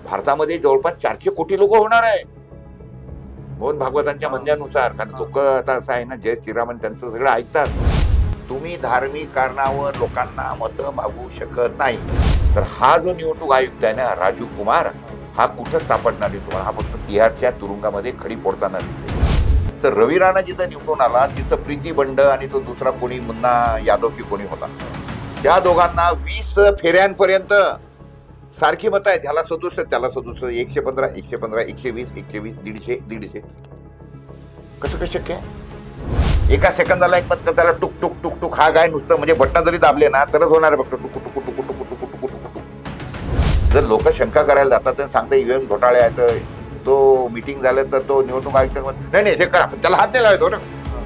भारतामध्ये जवळपास 400 कोटी लोक होणार आहे मोहन भागवतांच्या म्हणण्यानुसार. कारण लोक आता असं आहे ना, जय श्रीराम त्यांचं सगळं ऐकतात. तुम्ही धार्मिक कारणावर लोकांना मतं मागू शकत नाही. तर हा जो निवडणूक आयुक्त आहे ना, राजीव कुमार, हा कुठंच सापडणार नाही तुम्हाला. हा फक्त बिहारच्या तुरुंगामध्ये खडी फोडताना दिसेल. तर रवी राणा जिथं निवडून आला तिथं प्रीती बंड आणि तो दुसरा कोणी मुन्ना यादव की कोणी होता, त्या दोघांना 20 फेऱ्यांपर्यंत सारखी मतं आहेत. ह्याला 67, त्याला 67, 115, 115, 120, 120, 150, 150. कसं काय शक्य आहे? एका सेकंदाला एक मत त्याला टुक टुक टुक टुक. हा गाय नुसतं म्हणजे बटन जरी दाबले ना तरच होणार आहे फक्त टुक टुक टुक टुक टुक टुक टुक टुक. जर लोक शंका करायला जातात आणि सांगता ईव्हीएम घोटाळे आहेत, तो मीटिंग झालं तर तो निवडणूक आयुक्त नाही नाही हे करा, त्याला हात नाही लावायचो ना.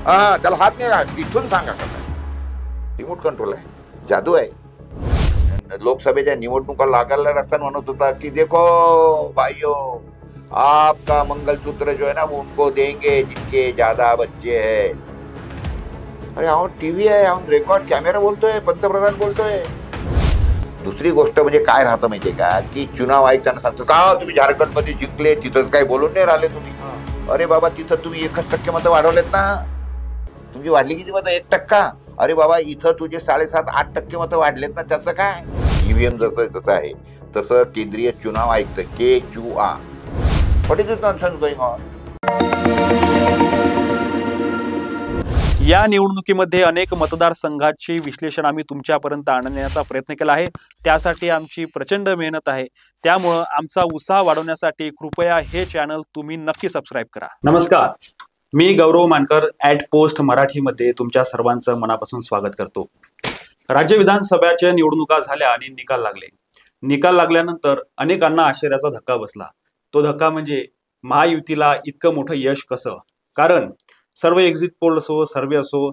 हा, त्याला हात नाही लावायचा, इथून सांगा कसं. रिमोट कंट्रोल आहे, जादू आहे. लोकसभेच्या निवडणुका लागायला असताना म्हणत होता की देखो भाइयों, आपका मंगलसूत्र जो है ना वो उनको देंगे जिनके ज्यादा बच्चे हैं. अरे हा टीव्ही आहे, हा रेकॉर्ड कॅमेरा बोलतोय, पंतप्रधान बोलतोय. दुसरी गोष्ट म्हणजे काय राहतं माहितीये का, की चुनाव आयुक्तांना सांगतो का तुम्ही झारखंड मध्ये जिंकले, तिथं काही बोलून नाही राहिले तुम्ही. अरे बाबा, तिथं तुम्ही 1% मतं वाढवलेत ना. तुमची वाढली किती मतं? 1%. अरे बाबा, इथं तुझे 7.5-8% मतं वाढलेत ना, त्याचं काय? ईव्हीएम जसं तसं आहे तसं केंद्रीय चुनाव आयुक्त KQA. What is this nonsense going on? या निवडणुकीमध्ये अनेक मतदारसंघाची विश्लेषण आम्ही तुमच्यापर्यंत आणण्याचा प्रयत्न केला आहे. त्यासाठी आमची प्रचंड मेहनत आहे. त्यामुळं आमचा उत्साह वाढवण्यासाठी कृपया हे चॅनल तुम्ही नक्की सबस्क्राईब करा. नमस्कार, मी गौरव मानकर @पोस्ट मराठीमध्ये तुमच्या सर्वांचं मनापासून स्वागत करतो. राज्य विधानसभेच्या निवडणुका झाल्या आणि निकाल लागले. निकाल लागल्यानंतर अनेकांना आश्चर्याचा धक्का बसला. तो धक्का म्हणजे महायुतीला इतकं मोठं यश कसं? कारण सर्व एक्झिट पोल असो, सर्वे असो,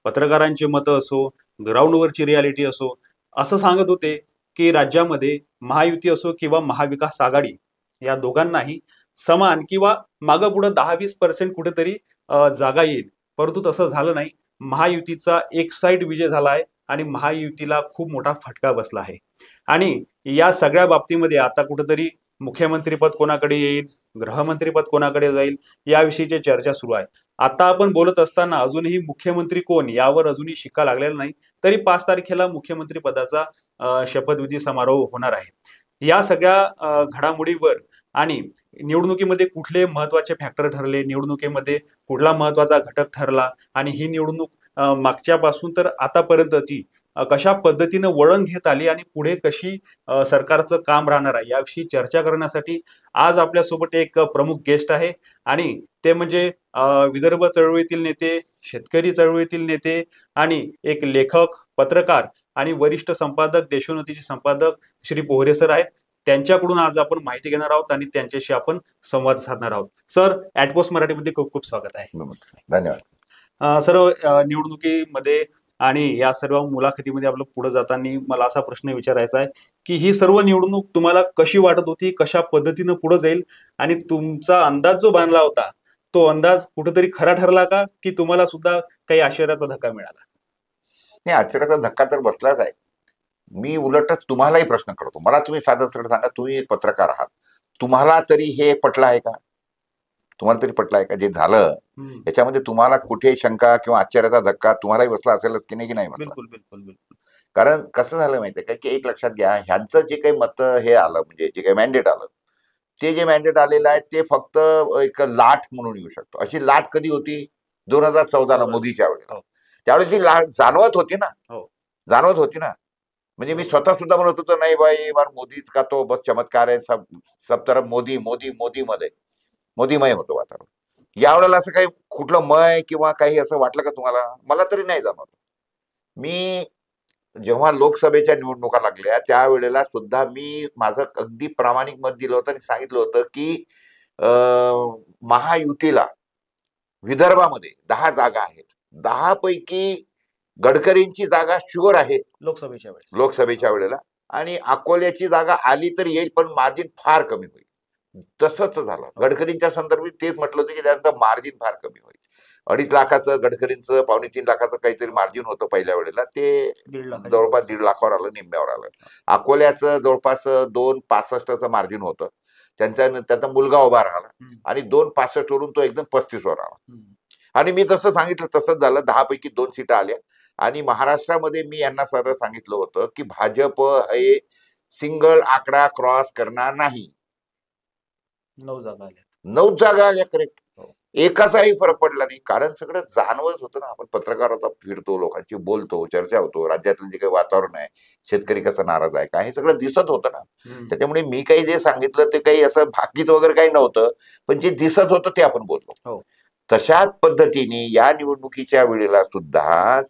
पत्रकारांची मतं असो, ग्राउंडवरची रियालिटी असो, असं सांगत होते की राज्यामध्ये महायुती असो किंवा महाविकास आघाडी या दोघांनाही समान किंवा मागं पुढं 10-20% कुठेतरी जागा येईल. परंतु तसं झालं नाही. महायुतीचा एक साईड विजय झाला आहे आणि महायुतीला खूप मोठा फटका बसला आहे. आणि या सगळ्या बाबतीमध्ये आता कुठेतरी मुख्यमंत्रीपद कोणाकडे येईल, गृहमंत्रीपद कोणाकडे जाईल, याविषयीची चर्चा सुरू आहे. आता आपण बोलत असताना अजूनही मुख्यमंत्री कोण यावर अजूनही शिक्का लागलेला नाही. तरी 5 तारखेला मुख्यमंत्री पदाचा शपथविधी समारोह होणार आहे. या सगळ्या घडामोडीवर आणि निवडणुकीमध्ये कुठले महत्वाचे फॅक्टर ठरले, निवडणुकीमध्ये कुठला महत्वाचा घटक ठरला आणि ही निवडणूक मागच्यापासून तर आतापर्यंतची कशा पद्धतीनं वळण घेत आली आणि पुढे कशी सरकारचं काम राहणार आहे याविषयी चर्चा करण्यासाठी आज आपल्यासोबत एक प्रमुख गेस्ट आहे. आणि ते म्हणजे विदर्भ चळवळीतील नेते, शेतकरी चळवळीतील नेते आणि एक लेखक, पत्रकार आणि वरिष्ठ संपादक, देशोन्नतीचे संपादक श्री पोहरे सर आहेत. त्यांच्याकडून आज आपण माहिती घेणार आहोत आणि त्यांच्याशी आपण संवाद साधणार आहोत. सर, @पोस्ट मराठीमध्ये खूप खूप स्वागत आहे. धन्यवाद. सर, निवडणुकीमध्ये आणि या सर्व मुलाखतीमध्ये आपलं पुढे जाताना मला असा प्रश्न विचारायचा आहे की ही सर्व निवडणूक तुम्हाला कशी वाटत होती, कशा पद्धतीनं पुढे जाईल आणि तुमचा अंदाज जो बांधला होता तो अंदाज कुठेतरी खरा ठरला का, की तुम्हाला सुद्धा काही आश्चर्याचा धक्का मिळाला? नाही, आश्चर्याचा धक्का तर बसलाच आहे. मी उलटच तुम्हालाही प्रश्न करतो. मला तुम्ही साधं सरळ सांगा, तुम्ही एक पत्रकार आहात, तुम्हाला तरी हे पटलं आहे का? तुम्हाला तरी पटलं आहे का जे झालं याच्यामध्ये? तुम्हाला कुठे शंका किंवा आश्चर्याचा धक्का तुम्हालाही बसला असेलच की नाही, की नाही बसला? बिलकुल बिलकुल बिलकुल. कारण कसं झालं माहितीये का, की एक लक्षात घ्या, ह्यांचं जे काही मत हे आलं, म्हणजे जे काही मॅन्डेट आलं, ते जे मॅन्डेट आलेलं आहे ते फक्त एक लाट म्हणून येऊ शकतो. अशी लाट कधी होती? 2014ला मोदीच्या वेळेला. त्यावेळेस ती लाट जाणवत होती ना, जाणवत होती ना. म्हणजे मी स्वतः सुद्धा म्हणत होतो, नाही बाई बार मोदी का तो बस चमत्कार आहे, सब तरफ मोदी मोदी मोदी मध्ये मोदीमय होतो वातावरण. यावेळेला असं काही कुठलं मय किंवा काही असं वाटलं का तुम्हाला? मला तरी नाही जाणवत. मी जेव्हा लोकसभेच्या निवडणुका लागल्या त्यावेळेला सुद्धा मी माझं अगदी प्रामाणिक मत दिलं होतं आणि सांगितलं होतं की महायुतीला विदर्भामध्ये 10 जागा आहेत. 10 पैकी गडकरींची जागा शुअर आहे लोकसभेच्या वेळेला, आणि अकोल्याची जागा आली तर येईल पण मार्जिन फार कमी होईल. तसंच झालं. गडकरींच्या संदर्भात तेच म्हटलं होतं की त्यांचं मार्जिन फार कमी होईल. 2.5 लाखाचं गडकरींचं 2.25-3 लाखाचं काहीतरी मार्जिन होतं पहिल्या वेळेला, ते जवळपास 1.5 लाखावर आलं, निम्म्यावर आलं. अकोल्याचं जवळपास 2.65चं मार्जिन होतं त्याचा मुलगा उभा राहिला हम्म. आणि 2.65 वरून तो एकदम 35 वर आला. हम्म. आणि मी जसं सांगितलं तसंच झालं. 10 पैकी 2 सीटा आल्या. आणि महाराष्ट्रामध्ये मी यांना सरळ सांगितलं होतं की भाजप हे सिंगल आकडा क्रॉस करणार नाही. 9 जागा आल्या. 9 जागा आल्या करेक्ट. हो. एकाचाही फरक पडला नाही. कारण सगळं जाणवत होतं ना. आपण पत्रकार होता, फिरतो, लोकांशी बोलतो, चर्चा होतो, राज्यातलं जे काही वातावरण आहे, शेतकरी कसा नाराज आहे काय, हे सगळं दिसत होतं ना. हम्म. त्याच्यामुळे मी काही जे सांगितलं ते काही असं भाकीत वगैरे काही नव्हतं, पण जे दिसत होतं ते आपण बोललो. हो. तशाच पद्धतीने या निवडणुकीच्या वेळेला सुद्धा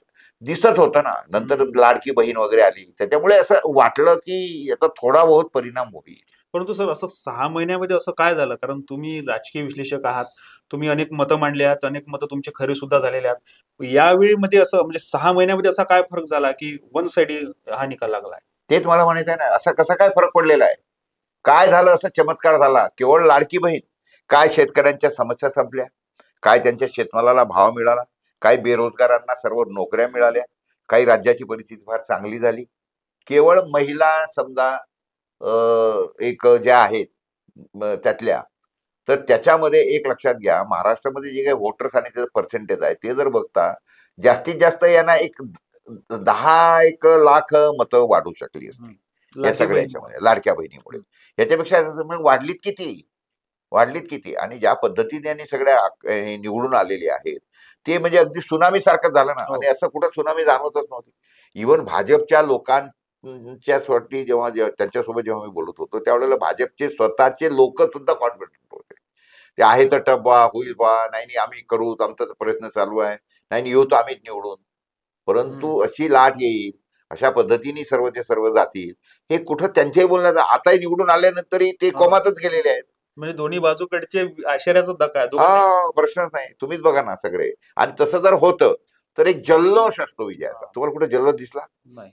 दिसत होतं ना. नंतर लाडकी बहीण वगैरे आली, त्याच्यामुळे असं वाटलं की याचा थोडा बहुत परिणाम होईल. परंतु सर असं 6 महिन्यामध्ये असं काय झालं? कारण तुम्ही राजकीय विश्लेषक आहात, तुम्ही अनेक मतं मांडली आहेत, अनेक मतं तुमचे खरे सुद्धा झालेले आहेत. यावेळीमध्ये असं म्हणजे 6 महिन्यामध्ये असा काय फरक झाला की वन साइडी हा निकाल लागलाय? तेच मला म्हणायचं आहे ना. असा कसा काय फरक पडलेला आहे? काय झालं असं चमत्कार झाला? केवळ लाडकी बहीण? काय शेतकऱ्यांच्या समस्या संपल्या? काय त्यांच्या शेतमालाला भाव मिळाला? काय बेरोजगारांना सर्व नोकऱ्या मिळाल्या? काही राज्याची परिस्थिती फार चांगली झाली? केवळ महिला समजा एक ज्या आहेत त्यातल्या, तर त्याच्यामध्ये एक लक्षात घ्या, महाराष्ट्रामध्ये जे काही वोटर्स आणि त्याचं पर्सेंटेज आहे ते जर बघता, जास्तीत जास्त यांना एक 10 लाख मतं वाढू शकली असती या लाडकी सगळ्या बहीण. याच्यामध्ये लाडक्या बहिणीमुळे. याच्यापेक्षा असं म्हणजे वाढलीत किती आणि ज्या पद्धतीने यांनी सगळ्या निवडून आलेले आहेत ते म्हणजे अगदी सुनामी सारखं झालं ना. हो. आणि असं कुठं सुनामी जाणवतच नव्हती. इव्हन भाजपच्या लोकांच्या साठी जेव्हा त्यांच्यासोबत जेव्हा मी बोलत होतो त्यावेळेला भाजपचे स्वतःचे लोक सुद्धा कॉन्फिडंट होते. ते आहे तर टप्पा होईल बा, नाही आम्ही करू, आमचा प्रयत्न चालू आहे, नाही येऊ तर आम्हीच निवडून. परंतु अशी लाट येईल, अशा पद्धतीने सर्वचे सर्व जातील, हे कुठं त्यांच्याही बोलण्याचं. आताही निवडून आल्यानंतरही ते कोमातच गेलेले आहेत. म्हणजे दोन्ही बाजूकडचे आश्चर्याचा धक्का आहे. हा प्रश्नच नाही. तुम्हीच बघा ना सगळे. आणि तसं जर होतं तर एक जल्लोष असतो विजयाचा. तुम्हाला कुठे जल्लोष दिसला? नाही.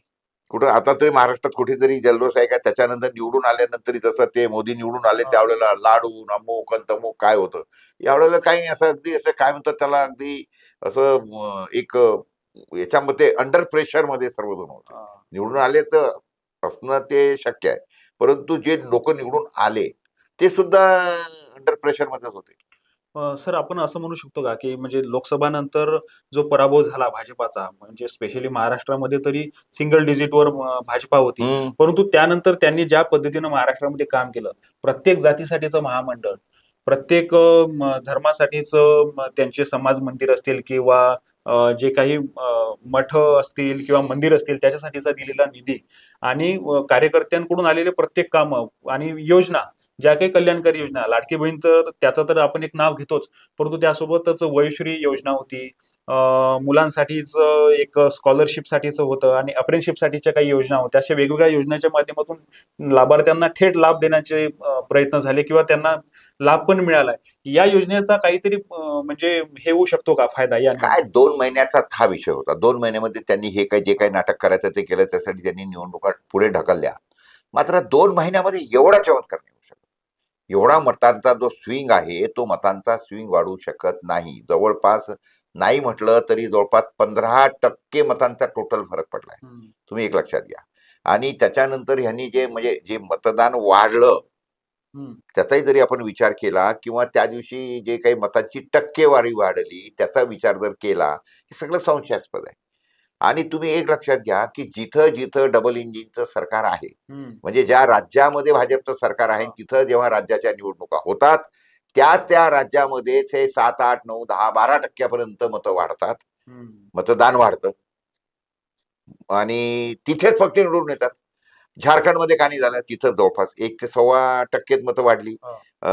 कुठं आता तरी महाराष्ट्रात कुठेतरी जल्लोष आहे का? त्याच्यानंतर निवडून आल्यानंतर जसं ते मोदी निवडून आले त्यावेळेला लाडू अमुक आणि तमुक काय होतं, यावेळेला काही नाही. असं अगदी असं काय म्हणतात त्याला, अगदी असं एक याच्यामध्ये अंडर प्रेशर मध्ये सर्वजण होते. निवडून आले तर असणं ते शक्य आहे, परंतु जे लोक निवडून आले ते सुद्धा अंडर प्रेशर मध्येच होते. सर आपण असं म्हणू शकतो का की म्हणजे लोकसभा जो पराभव झाला भाजपाचा, म्हणजे स्पेशली महाराष्ट्रामध्ये तरी सिंगल डिजिटवर भाजपा होती, परंतु त्यानंतर त्यांनी ज्या पद्धतीनं महाराष्ट्रामध्ये काम केलं, प्रत्येक जातीसाठीचं महामंडळ, प्रत्येक धर्मासाठीचं त्यांचे समाज मंदिर असतील किंवा जे काही मठ असतील किंवा मंदिर असतील त्याच्यासाठीचा दिलेला निधी आणि कार्यकर्त्यांकडून आलेले प्रत्येक कामं आणि योजना, ज्या काही कल्याणकारी योजना, लाडकी बहीण तर त्याचं तर आपण एक नाव घेतोच, परंतु त्यासोबतच वयोश्री योजना होती, मुलांसाठीच एक स्कॉलरशिपसाठीचं होतं आणि अप्रेंटिसशिपसाठीच्या काही योजना होत्या. अशा वेगवेगळ्या योजनांच्या माध्यमातून लाभार्थ्यांना थेट लाभ देण्याचे प्रयत्न झाले किंवा त्यांना लाभ पण मिळालाय. या योजनेचा काहीतरी म्हणजे हे होऊ शकतो का फायदा? या काय 2 महिन्याचा हा विषय होता. 2 महिन्यामध्ये त्यांनी हे काय जे काही नाटक करायचं ते केलं, त्यासाठी त्यांनी निवडणुका पुढे ढकलल्या. मात्र 2 महिन्यामध्ये एवढा चमत्कार नाही होऊ शकत. एवढा मतांचा जो स्विंग आहे तो मतांचा स्विंग वाढू शकत नाही. जवळपास नाही म्हटलं तरी जवळपास 15% मतांचा टोटल फरक पडलाय. तुम्ही एक लक्षात घ्या. आणि त्याच्यानंतर ह्यांनी जे मतदान वाढलं त्याचाही जरी आपण विचार केला किंवा त्या दिवशी जे काही मतांची टक्केवारी वाढली त्याचा विचार जर केला, हे सगळं संशयास्पद आहे. आणि तुम्ही एक लक्षात घ्या की जिथं जिथं डबल इंजिनचं सरकार आहे, म्हणजे ज्या राज्यामध्ये भाजपचं सरकार आहे, तिथं जेव्हा राज्याच्या निवडणुका होतात त्या राज्यामध्ये 7, 8, 9, 10, 12% मतं वाढतात, मतदान वाढतं आणि तिथेच फक्त निवडून येतात. झारखंडमध्ये का नाही झालं? तिथं जवळपास 1 ते 1.25% मतं वाढली.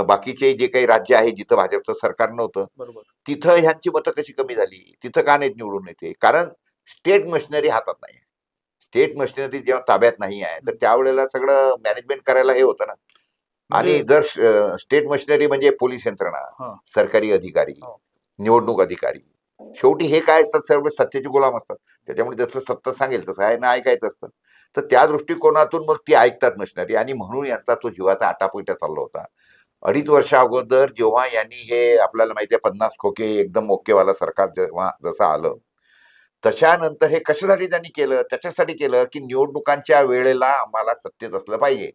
बाकीचे जे काही राज्य आहे जिथं भाजपचं सरकार नव्हतं तिथं ह्यांची मतं कशी कमी झाली? तिथं का नाही निवडून येते? कारण स्टेट मशिनरी हातात नाही. स्टेट मशिनरी जेव्हा ताब्यात नाही आहे तर त्यावेळेला सगळं मॅनेजमेंट करायला हे होतं ना. आणि जर स्टेट मशिनरी म्हणजे पोलीस यंत्रणा, सरकारी अधिकारी, निवडणूक अधिकारी, शेवटी हे काय असतात, सर्व सत्तेचे गुलाम असतात. त्याच्यामुळे जसं सत्ता सांगेल तसं आहे ना ऐकायचं असतं. तर त्या दृष्टिकोनातून मग ती ऐकतात मशिनरी. आणि म्हणून यांचा तो जीवाचा आटापिटा चालला होता. 2.5 वर्ष अगोदर जेव्हा यांनी हे आपल्याला माहिती आहे 50 खोके एकदम ओकेवाला सरकार जेव्हा जसं आलं, तशानंतर हे कशासाठी त्यांनी केलं? त्याच्यासाठी केलं की निवडणुकांच्या वेळेला आम्हाला सत्तेत असलं पाहिजे.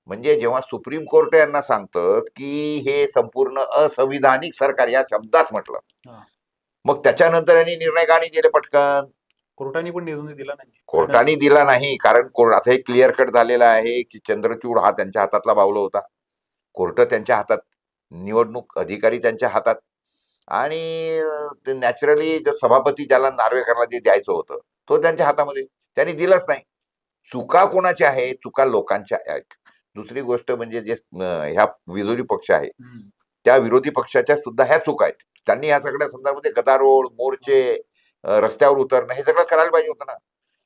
म्हणजे जेव्हा सुप्रीम कोर्ट यांना सांगतं की हे संपूर्ण असंविधानिक सरकार या शब्दात म्हटलं, मग त्याच्यानंतर यांनी निर्णय का नाही दिले पटकन? कोर्टाने पण निर्णय दिला नाही. कोर्टाने दिला नाही कारण आता हे क्लिअर कट झालेलं आहे की चंद्रचूड हा त्यांच्या हातातला बावला होता. कोर्ट त्यांच्या हातात, निवडणूक अधिकारी त्यांच्या हातात, आणि नॅचरली सभापती ज्याला नार्वेकरला जे द्यायचं होतं तो त्यांच्या हातामध्ये, त्यांनी दिलंच नाही. चुका कोणाच्या आहेत? चुका लोकांच्या आहेत. दुसरी गोष्ट म्हणजे जे ह्या विरोधी पक्ष आहे त्या विरोधी पक्षाच्या सुद्धा ह्या चुका आहेत. त्यांनी ह्या सगळ्या संदर्भामध्ये गदारोळ, मोर्चे, रस्त्यावर उतरणं हे सगळं करायला पाहिजे होतं ना.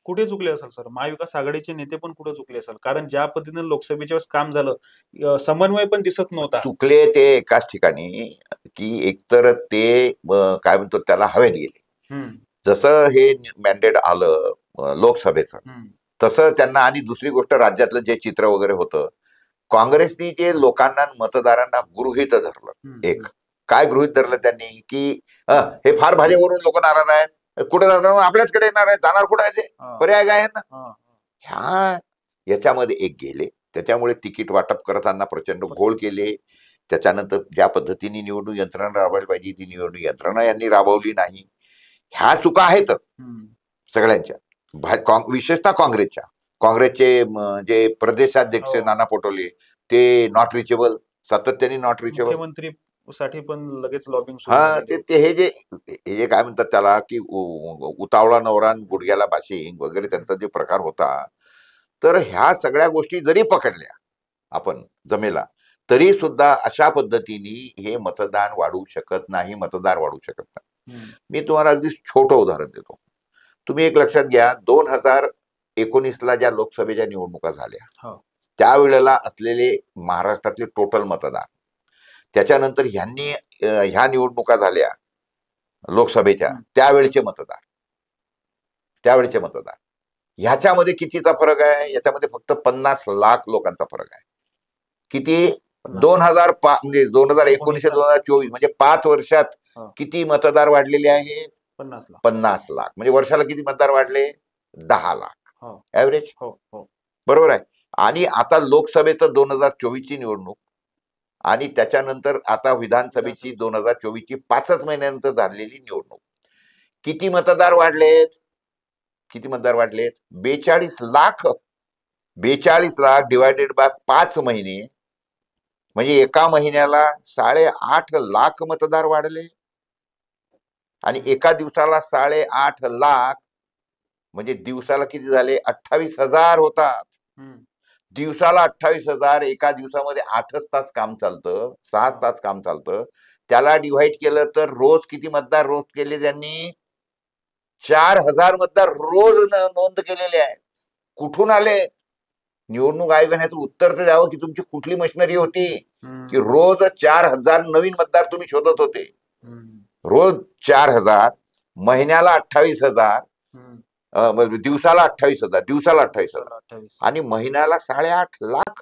कुठे चुकले असेल सर? महाविकास आघाडीचे नेते पण कुठे चुकले असेल? कारण ज्या पद्धतीने लोकसभेच्या वेळेस काम झालं, समन्वय पण दिसत नव्हता. चुकले ते एकाच ठिकाणी की एकतर ते काय म्हणतो त्याला हवेत गेले. जसं हे मॅन्डेट आलं लोकसभेचं, तसं त्यांना, आणि दुसरी गोष्ट राज्यातलं जे चित्र वगैरे होतं, काँग्रेसनी जे लोकांना मतदारांना गृहीत धरलं. एक काय गृहीत धरलं त्यांनी की हे फार भाजपवरून लोक नाराज आहेत, कुठे जाणार, आपल्याचकडे येणार आहे, जाणार कुठे आहे, पर्याय काय आहे ना. याच्यामध्ये एक गेले. त्याच्यामुळे तिकीट वाटप करताना प्रचंड घोळ केले. त्याच्यानंतर ज्या पद्धतीने निवडणूक यंत्रणा राबवायला पाहिजे ती निवडणूक यंत्रणा यांनी राबवली नाही. ह्या चुका आहेतच सगळ्यांच्या, विशेषतः काँग्रेसच्या. काँग्रेसचे जे प्रदेशाध्यक्ष नाना पटोले ते नॉट रिचेबल, सातत्याने नॉट रिचेबल. मुख्यमंत्री साठी पण लगेच लॉबिंग. ते हे जे काय म्हणतात त्याला की उतावळा नवरा गुडघ्याला बाशिंग वगैरे त्यांचा जे प्रकार होता, तर ह्या सगळ्या गोष्टी जरी पकडल्या आपण जमेला तरी सुद्धा अशा पद्धतीने हे मतदान वाढू शकत नाही, मतदार वाढू शकत नाही. मी तुम्हाला अगदी छोटं उदाहरण देतो. तुम्ही एक लक्षात घ्या, 2019ला ज्या लोकसभेच्या निवडणुका झाल्या त्यावेळेला असलेले महाराष्ट्रातले टोटल मतदार, त्याच्यानंतर ह्या निवडणुका झाल्या लोकसभेच्या त्यावेळचे मतदार ह्याच्यामध्ये कितीचा फरक आहे? याच्यामध्ये फक्त 50 लाख लोकांचा फरक आहे. किती? 2005 म्हणजे 2019 ते 2024 म्हणजे 5 वर्षात किती मतदार वाढलेले आहेत? 50 लाख. म्हणजे वर्षाला किती मतदार वाढले? 10 लाख ऍव्हरेज. बरोबर आहे. आणि आता लोकसभेचं 2024ची निवडणूक आणि त्याच्यानंतर आता विधानसभेची 2024ची 5च महिन्यानंतर झालेली निवडणूक, किती मतदार वाढलेत? 42 लाख. 42 लाख डिवायडेड बाय 5 महिने म्हणजे एका महिन्याला 8.5 लाख मतदार वाढले. आणि एका दिवसाला 8.5 लाख म्हणजे दिवसाला किती झाले? 28,000 होतात. दिवसाला 28,000. एका दिवसामध्ये 8च तास काम चालतं, 6 तास काम चालतं. त्याला डिव्हाइड केलं तर रोज किती मतदार रोज केले त्यांनी? 4,000 मतदार रोज नोंद केलेले आहे. कुठून आले? निवडणूक आयोगाने याचं उत्तर तर द्यावं की तुमची कुठली मशिनरी होती की रोज 4,000 नवीन मतदार तुम्ही शोधत होते? रोज 4,000, महिन्याला 28,000, दिवसाला 28,000 आणि महिन्याला 8.5 लाख.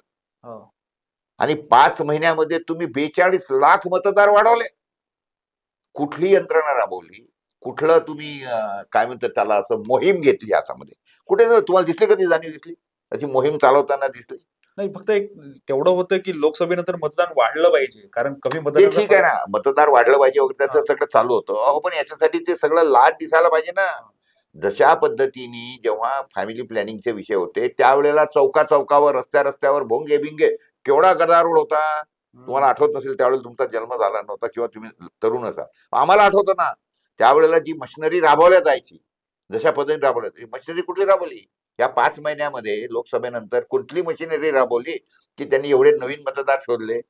आणि 5 महिन्यामध्ये तुम्ही 42 लाख मतदार वाढवले. कुठली यंत्रणा राबवली? कुठलं तुम्ही काय म्हणतात त्याला असं मोहीम घेतली हातामध्ये? कुठे तुम्हाला दिसली? कधी जाणीव दिसली त्याची मोहीम चालवताना? दिसली नाही. फक्त एक तेवढं होतं की लोकसभेनंतर मतदान वाढलं पाहिजे, कारण कमी मतदान. ठीक आहे ना, मतदार वाढलं पाहिजे वगैरे त्याचं सगळं चालू होतं. अहो पण याच्यासाठी ते सगळं लाट दिसायला पाहिजे ना. जशा पद्धतीने जेव्हा फॅमिली प्लॅनिंगचे विषय होते त्यावेळेला चौकावर रस्त्यावर भोंगे बिंगे केवढा गदारोळ होता. तुम्हाला आठवत नसेल, त्यावेळेला तुमचा जन्म झाला नव्हता किंवा तुम्ही तरुण असाल. आम्हाला आठवतं ना त्यावेळेला जी मशिनरी राबवल्या जायची, जशा पद्धतीने राबवल्या जायची. मशिनरी कुठली राबवली? या 5 महिन्यामध्ये लोकसभेनंतर कुठली मशिनरी राबवली की त्यांनी एवढे नवीन मतदार शोधले?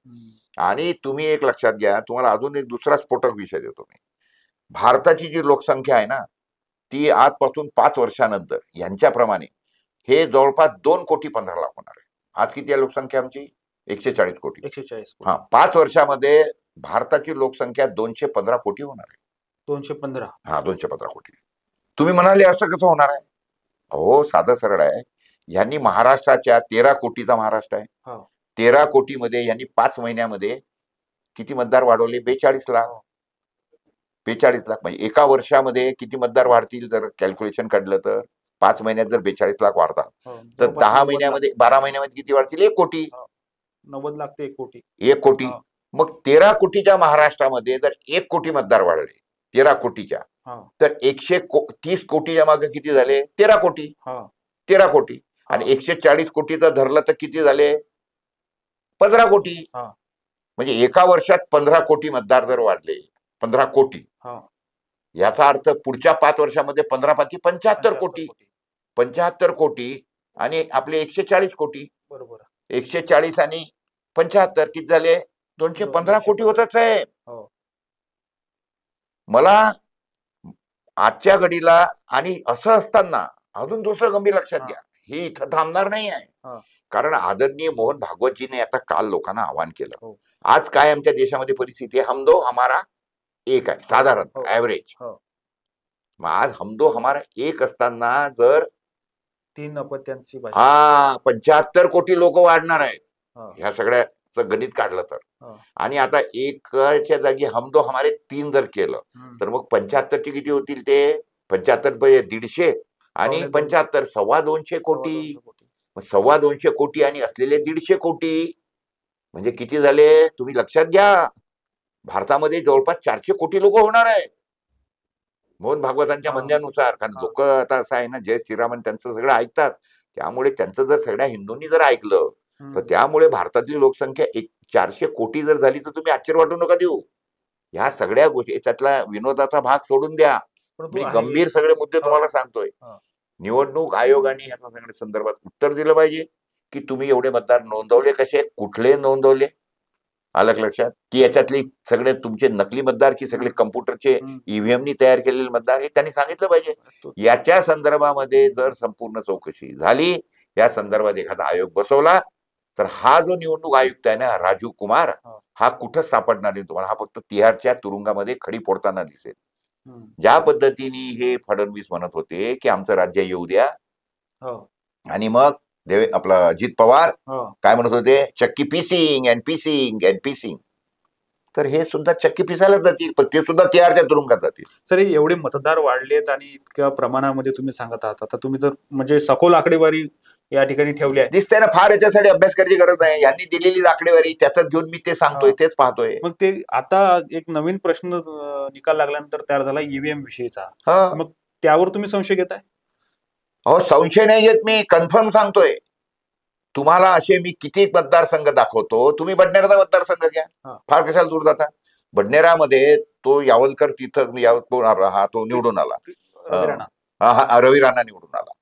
आणि तुम्ही एक लक्षात घ्या, तुम्हाला अजून एक दुसरा स्फोटक विषय देतो मी. भारताची जी लोकसंख्या आहे ना ती आजपासून 5 वर्षानंतर यांच्याप्रमाणे हे जवळपास 2,15,00,000 होणार आहे. आज किती आहे लोकसंख्या आमची? 140 कोटी. 140. 5 वर्षामध्ये भारताची लोकसंख्या 215 कोटी होणार आहे. 215. 215 कोटी. तुम्ही म्हणाले असं कसं होणार आहे? हो, साधं सरळ आहे. यांनी महाराष्ट्राच्या 13 कोटीचा महाराष्ट्र आहे. 13 कोटीमध्ये यांनी 5 महिन्यामध्ये किती मतदार वाढवले? 42 लाख. 42 लाख म्हणजे एका वर्षामध्ये किती मतदार वाढतील जर कॅल्क्युलेशन काढलं तर? 5 महिन्यात जर 42 लाख वाढतात हो, तर जवळपास 10 90 लाख. महिन्यामध्ये 12 महिन्यामध्ये किती वाढतील? 1 कोटी. 90 लाख ते 1 कोटी. 1 कोटी. हा. मग 13 कोटीच्या महाराष्ट्रामध्ये जर 1 कोटी मतदार वाढले 13 कोटीच्या, हा. तर 130 कोटीच्या मागे किती झाले? 13 कोटी. हा. 13 कोटी. हा. आणि 140 कोटीचं धरलं तर किती झाले? 15 कोटी. हा. म्हणजे एका वर्षात 15 कोटी मतदार जर वाढले, 15 कोटी, हा. याचा अर्थ पुढच्या 5 वर्षामध्ये 15 पाची 75 कोटी. 75 कोटी आणि आपले 140 कोटी. बरोबर. 140 आणि 75 किती झाले? 215 कोटी होतच आहे. हो. मला आजच्या घडीला आणि असं असताना अजून दुसरं गंभीर लक्षात घ्या, हे इथं थांबणार नाही आहे. कारण आदरणीय मोहन भागवतजीने आता काल लोकांना आवाहन केलं. आज काय आमच्या देशामध्ये परिस्थिती आहे? हम दो हमारा एक आहे साधारण ऍव्हरेज. मग आज हम दो हमारा एक असताना जर 3 अपत्यांची 75 कोटी लोक वाढणार आहेत ह्या सगळ्याचं गणित काढलं तर. आणि आता एकच्या जागी हम दो हमारे 3 जर केलं तर मग 75 चे किती होतील? ते 75 150 आणि 75 225 कोटी. 225 कोटी आणि असलेले 150 कोटी म्हणजे किती झाले? तुम्ही लक्षात घ्या, भारतामध्ये जवळपास 400 कोटी लोक होणार आहेत मोहन भागवतांच्या म्हणण्यानुसार. कारण लोक आता असं आहे ना, जय श्रीरामन त्यांचं सगळं ऐकतात, त्यामुळे त्यांचं जर सगळ्या हिंदूंनी जर ऐकलं तर त्यामुळे भारतातली लोकसंख्या 400 कोटी जर झाली तर तुम्ही आश्चर्य वाटू नका देऊ. ह्या सगळ्या गोष्टी, त्यातला विनोदाचा भाग सोडून द्या, मी गंभीर सगळे मुद्दे तुम्हाला सांगतोय. निवडणूक आयोगाने ह्याच्या सगळ्या संदर्भात उत्तर दिलं पाहिजे की तुम्ही एवढे मतदार नोंदवले कसे, कुठले नोंदवले, आलं लक्षात? की याच्यातली सगळे तुमचे नकली मतदार की सगळे कम्प्युटरचे ईव्हीएमनी तयार केलेले मतदार, हे त्यांनी सांगितलं पाहिजे. याच्या संदर्भामध्ये जर संपूर्ण चौकशी झाली, या संदर्भात एखादा आयोग बसवला तर हा जो निवडणूक आयुक्त आहे ना राजीव कुमार, हा कुठंच सापडणार नाही तुम्हाला. हा फक्त तिहारच्या तुरुंगामध्ये खडी फोडताना दिसेल. ज्या पद्धतीने हे फडणवीस म्हणत होते की आमचं राज्य येऊ द्या, आणि मग आपला अजित पवार काय म्हणत होते, चक्की पीसिंग अँड पीसिंग अँड पीसिंग, तर हे सुद्धा चक्की पिसायलाच जातील, पण ते सुद्धा तिहारच्या तुरुंगात जातील. सर, एवढे मतदार वाढलेत आणि इतक्या प्रमाणामध्ये तुम्ही सांगत आहात, आता तुम्ही जर म्हणजे सखोल आकडेवारी या ठिकाणी ठेवली आहे, दिसतंय ना, फार याच्यासाठी अभ्यास करायची गरज आहे. यांनी दिलेली आकडेवारी त्याच्यात घेऊन मी ते सांगतोय, तेच पाहतोय. मग ते आता एक नवीन प्रश्न निकाल लागल्यानंतर तयार झाला ईव्हीएम विषयीचा, मग त्यावर तुम्ही संशय घेताय? हो, संशय नाही घेत, मी कन्फर्म सांगतोय तुम्हाला. असे मी किती मतदारसंघ दाखवतो, तुम्ही बडनेराचा मतदारसंघ घ्या, फार कशाला दूर जाता. बडनेरामध्ये तो यावलकर तिथं तो निवडून आला, रवी राणा निवडून आला.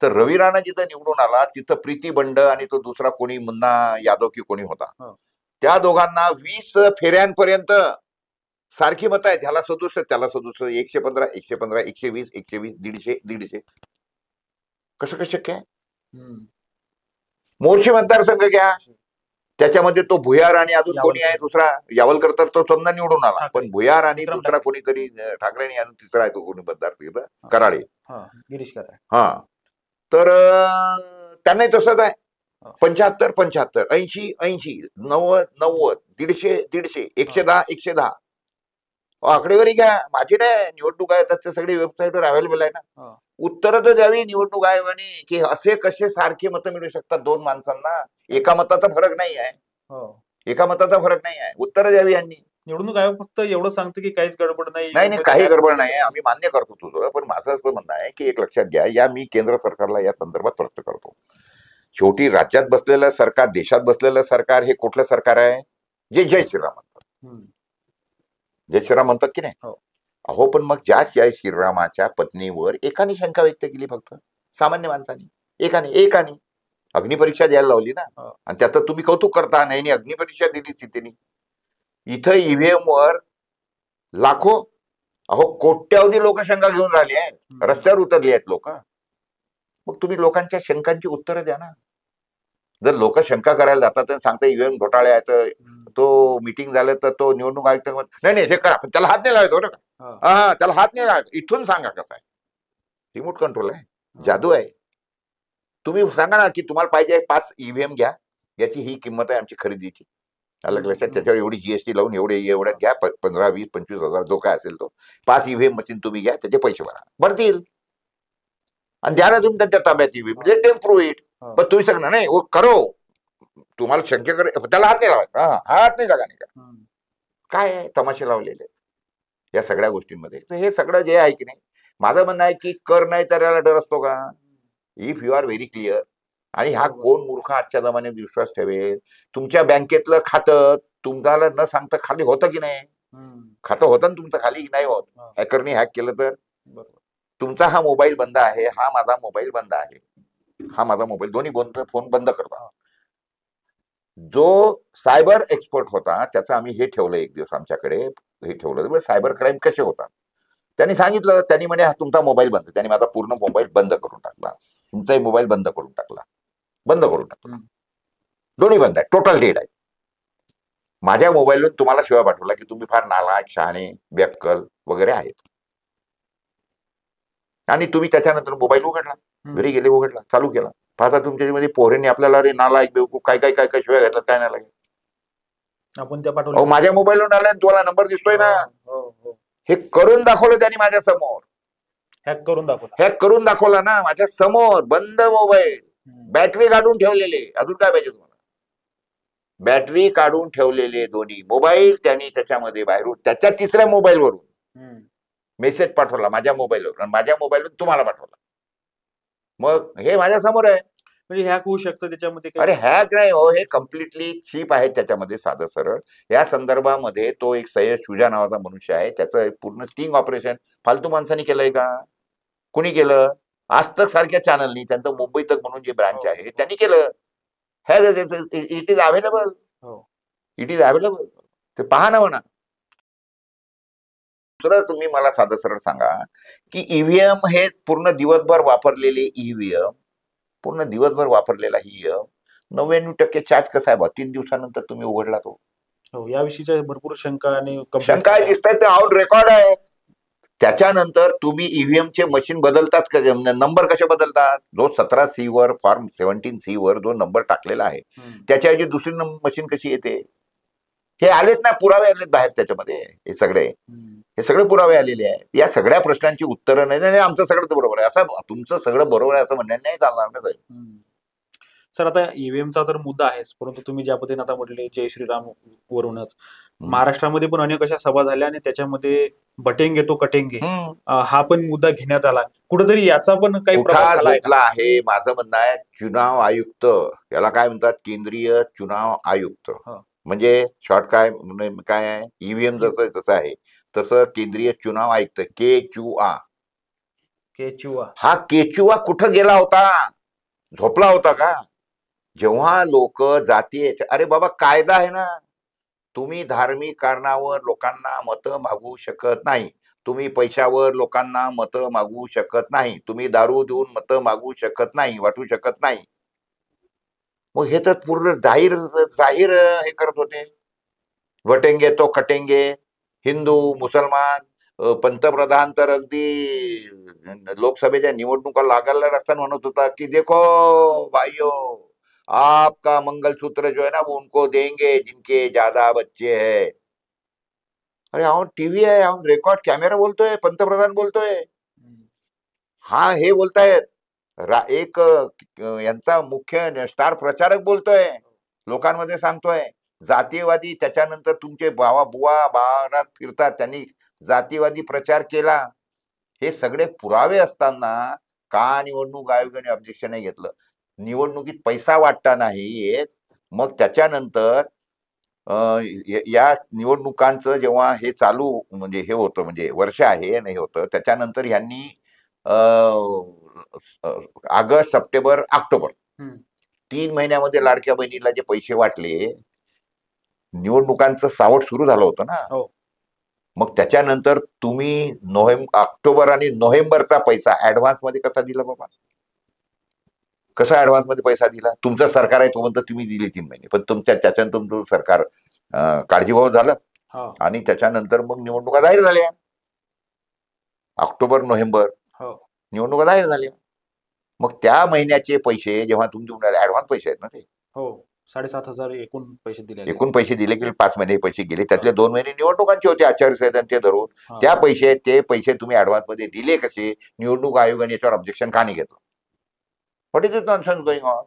तर रवी राणा जिथं निवडून आला तिथं प्रीती बंड आणि तो दुसरा कोणी मुन्ना यादव की कोणी होता, त्या दोघांना 20 फेऱ्यांपर्यंत सारखी मतं आहेत. ह्याला 67 त्याला 67, 115 115 120 120 150 150. कसं शक्य आहे? मोर्शी मतदारसंघ घ्या, त्याच्यामध्ये तो भुयार आणि अजून कोणी आहे दुसरा, यावलकर तर तो समजा निवडून आला, पण भुयार आणि दुसरा कोणीतरी ठाकरे आणि अजून तिसरा आहे तो कोणी मतदार तिथं, कराळे, गिरीश कराळे. तर त्यांनाही तसंच आहे. 75 75 80 80 90 90 150 150 110 110. आकडेवारी घ्या, माझी नाही, निवडणूक आयोगाचे सगळे वेबसाईटवर अवेलेबल आहे ना. उत्तर तर द्यावी निवडणूक आयोगाने की असे कसे सारखे मतं मिळू शकतात दोन माणसांना, एका मताचा फरक नाही आहे, एका मताचा फरक नाही आहे, उत्तर द्यावी यांनी. निवडणूक आयोग फक्त एवढं सांगतं की काहीच गडबड नाही. नाही, काही गडबड नाही, आम्ही मान्य करतो तुझं, पण माझं असं म्हणणं आहे की एक लक्षात घ्या, या मी केंद्र सरकारला या संदर्भात प्रश्न करतो. शेवटी राज्यात बसलेलं सरकार, देशात बसलेलं सरकार हे कुठलं सरकार आहे? जे जय श्रीराम म्हणतात, जय श्रीराम म्हणतात की नाही? अहो, पण मग ज्या जय श्रीरामाच्या पत्नीवर एकाने शंका व्यक्त केली, फक्त सामान्य माणसाने एकाने अग्निपरीक्षा द्यायला लावली ना, आणि त्याचं तुम्ही कौतुक करता, नाही अग्निपरीक्षा दिली स्थितीने. इथं ईव्हीएम वर लाखो, अहो कोट्यावधी लोक शंका घेऊन राहिले आहेत, रस्त्यावर उतरली आहेत लोक. मग तुम्ही लोकांच्या शंकांची उत्तरं द्या ना. जर लोक शंका करायला जातात आणि सांगता ईव्हीएम घोटाळे आहेत, तो मीटिंग झालं तर तो निवडणूक आयुक्त नाही हे करा, त्याला हात नाही लावायचो ना, त्याला हात नाही लावायचो, इथून सांगा कसं आहे. रिमोट कंट्रोल आहे, जादू आहे. तुम्ही सांगा ना की तुम्हाला पाहिजे 5 ईव्हीएम घ्या, याची ही किंमत आहे आमची खरेदीची, अलग लक्षात, त्याच्यावर एवढी जीएसटी लावून एवढ्यात घ्या, 15 20 25 हजार जो काय असेल तो 5 ईव्हीएम मशीन तुम्ही घ्या, त्याचे पैसे भरतील. आणि द्यायला तुम्ही त्यांच्या ताब्यात येईल म्हणजे टेम्प्रो इट. पण तुम्ही सांगणार नाही वो करो, तुम्हाला शंका करे त्याला हात नाही लावायचा, हात नाही लागा नाही का, काय आहे तमाशे लावलेले या सगळ्या गोष्टींमध्ये. तर हे सगळं जे आहे की नाही, माझं म्हणणं आहे की कर नाही तर याला डर असतो का? If you are very clear. आणि हा कोण मूर्ख आजच्या जमान्यात विश्वास ठेवेल? तुमच्या बँकेतलं खातं तुम्हाला न सांगता खाली होतं की नाही? खातं होतं ना तुमचं खाली, नाही होत? हॅकरनी हॅक केलं तर तुमचा हा मोबाईल बंद आहे, हा माझा मोबाईल बंद आहे, हा माझा मोबाईल, दोन्ही फोन बंद करतो. जो सायबर एक्सपर्ट होता त्याचं आम्ही हे ठेवलं एक दिवस आमच्याकडे, हे ठेवलं सायबर क्राईम कसे होतात. त्यांनी सांगितलं, त्यांनी म्हणे हा तुमचा मोबाईल बंद, त्यांनी माझा पूर्ण मोबाईल बंद करून टाकला, तुमचाही मोबाईल बंद करून टाकला, बंद करून टाकला, दोन्ही बंद आहे, टोटल डेड आहे. माझ्या मोबाईलवर तुम्हाला शिवाय पाठवला की तुम्ही फार नालायक, शहाणे, बेअक्कल वगैरे आहेत. आणि तुम्ही त्याच्यानंतर मोबाईल उघडला, घरी गेले, उघडला, चालू केला, पाहता तुमच्यामध्ये पोरेने आपल्याला अरे नालायक, बेवकूफ, काय काय काय काय शिवाय घातला, काय नाही लागेल. आपण त्या पाठवलं माझ्या मोबाईलवर आलाय, तुम्हाला नंबर दिसतोय ना. हे करून दाखवलं त्यांनी माझ्या समोर, हॅक करून दाखवला, हॅक करून दाखवला ना माझ्या समोर, बंद मोबाईल, बॅटरी काढून ठेवलेले, अजून काय पाहिजे तुम्हाला? बॅटरी काढून ठेवलेले दोन्ही मोबाईल त्यांनी त्याच्यामध्ये बाहेरून त्याच्या तिसऱ्या मोबाईल वरून मेसेज पाठवला माझ्या मोबाईलवर, आणि माझ्या मोबाईलवर तुम्हाला पाठवला. मग हे माझ्या समोर आहे. म्हणजे हॅक होऊ शकतं त्याच्यामध्ये? अरे हॅक नाही हो, हे कम्प्लिटली चिप आहे त्याच्यामध्ये, साधं सरळ. या संदर्भामध्ये तो एक सय्यद शुजा नावाचा मनुष्य आहे, त्याचं पूर्ण स्टिंग ऑपरेशन फालतू माणसाने केलंय का? कुणी केलं? आज तक सारख्या चॅनलनी, त्यांचं मुंबई तक म्हणून जे ब्रांच आहे त्यांनी केलं. It is available, it is available, ते पहा ना म्हणा. दुसरं तुम्ही मला साधं सरळ सांगा की ईव्हीएम हे पूर्ण दिवसभर वापरलेले ईव्हीएम, पूर्ण दिवसभर वापरलेला ईव्हीएम 99% चार्ज कसा आहे बा 3 दिवसानंतर तुम्ही उघडला तो? याविषयीच्या भरपूर शंका आणि शंका दिसत आहेत, ते ऑन रेकॉर्ड आहे. त्याच्यानंतर तुम्ही ईव्हीएमचे मशीन बदलतात का? नंबर कसे बदलतात? जो 17C वर, फॉर्म 17C वर जो नंबर टाकलेला आहे त्याच्याऐवजी दुसरी मशीन कशी येते? हे आलेत ना, पुरावे आलेत बाहेर त्याच्यामध्ये, हे सगळे पुरावे आलेले आहेत. या सगळ्या प्रश्नांची उत्तरं नाही, आमचं सगळं बरोबर आहे असं, तुमचं सगळं बरोबर आहे असं म्हणण्याने नाही चालणार ना साहेब. सर, आता ईव्हीएमचा तर मुद्दा आहेच, परंतु तुम्ही ज्या पद्धतीने आता म्हटले जय श्रीराम वरूनच महाराष्ट्रामध्ये पण अनेक अशा सभा झाल्या आणि त्याच्यामध्ये बटेंगे तो कटेंगे हा पण मुद्दा घेण्यात आला. कुठेतरी याचा पण काही प्रभाव झाला आहे? माझं म्हणणं आहे, चुनाव आयुक्त, याला काय म्हणतात, केंद्रीय चुनाव आयुक्त, म्हणजे शॉर्ट काय आहे, ईव्हीएम जसं तसं आहे तसं केंद्रीय चुनाव आयुक्त, केचुआ. हा केचुआ कुठं गेला होता? झोपला होता का? जेव्हा लोक जातीय, अरे बाबा कायदा आहे ना, तुम्ही धार्मिक कारणावर लोकांना मतं मागू शकत नाही, तुम्ही पैशावर लोकांना मतं मागू शकत नाही, तुम्ही दारू देऊन मतं मागू शकत नाही, वाटू शकत नाही. मग हे तर पूर्ण जाहीर हे करत होते, वटेंगे तो कटेंगे, हिंदू मुसलमान, पंतप्रधान तर अगदी लोकसभेच्या निवडणुका लागायला असताना म्हणत होता की देखो भाइयों, आपका मंगलसूत्र जो है ना वो उनको देंगे जिनके ज्यादा बच्चे हैं. अरे आपण टीव्ही आहे, आपण रेकॉर्ड कॅमेरा बोलतोय, पंतप्रधान बोलतोय, हा हे बोलतायत, एक यांचा मुख्य स्टार प्रचारक बोलतोय, लोकांमध्ये सांगतोय जातीयवादी. त्याच्यानंतर तुमचे बाबा बुवा बारात फिरतात, त्यांनी जातीवादी प्रचार केला. हे सगळे पुरावे असताना का निवडणूक आयोगाने ऑब्जेक्शन नाही घेतलं? निवडणुकीत पैसा वाटता नाही येत. मग त्याच्यानंतर या निवडणुकांचं जेव्हा हे चालू म्हणजे हे होतं, म्हणजे वर्ष आहे नाही होतं, त्याच्यानंतर यांनी ऑगस्ट, सप्टेंबर, ऑक्टोबर 3 महिन्यामध्ये लाडक्या बहिणीला जे पैसे वाटले, निवडणुकांचं सावट सुरू झालं होतं ना. मग त्याच्यानंतर तुम्ही ऑक्टोबर आणि नोव्हेंबरचा पैसा ऍडव्हान्स मध्ये कसा दिला बाबा? कसा ऍडव्हान्स मध्ये पैसा दिला? तुमचं सरकार आहे तोपर्यंत तुम्ही दिले 3 महिने, पण त्याच्यानंतर तुमचं सरकार काळजीभाऊ झालं आणि त्याच्यानंतर मग निवडणुका जाहीर झाल्या. ऑक्टोबर नोव्हेंबर निवडणुका जाहीर झाल्या. मग त्या महिन्याचे पैसे जेव्हा तुम्ही ऍडव्हान्स पैसे आहेत ना ते, 7,500 एकूण पैसे दिले गेले. एकूण पैसे दिले गेले, 5 महिने पैसे गेले, त्यातले 2 महिने निवडणुकांचे होते आचारसंहिता ते धरून. हा. ते पैसे तुम्ही ऍडव्हान्स मध्ये दिले कसे? निवडणूक आयोगाने याच्यावर ऑब्जेक्शन का नाही घेतलं? What is it nonsense going on?